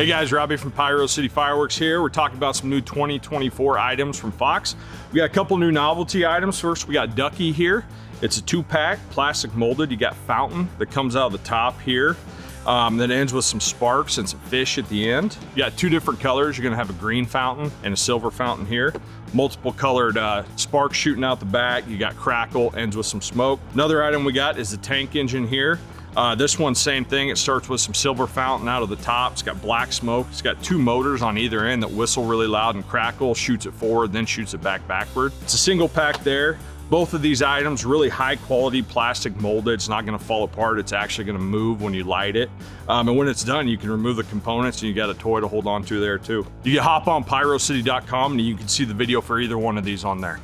Hey guys, Robbie from Pyro City Fireworks here. We're talking about some new 2024 items from Fox. We got a couple new novelty items. First, we got Ducky here. It's a 2-pack, plastic molded. You got fountain that comes out of the top here. That ends with some sparks and some fish at the end. You got 2 different colors. You're gonna have a green fountain and a silver fountain here. Multiple colored sparks shooting out the back. You got crackle, ends with some smoke. Another item we got is the tank engine here. This one, same thing. It starts with some silver fountain out of the top. It's got black smoke. It's got 2 motors on either end that whistle really loud and crackle, shoots it forward, then shoots it backward. It's a single pack there. Both of these items, really high quality plastic molded. It's not gonna fall apart. It's actually gonna move when you light it. And when it's done, you can remove the components and you got a toy to hold on to there too. You can hop on pyrocity.com and you can see the video for either one of these on there.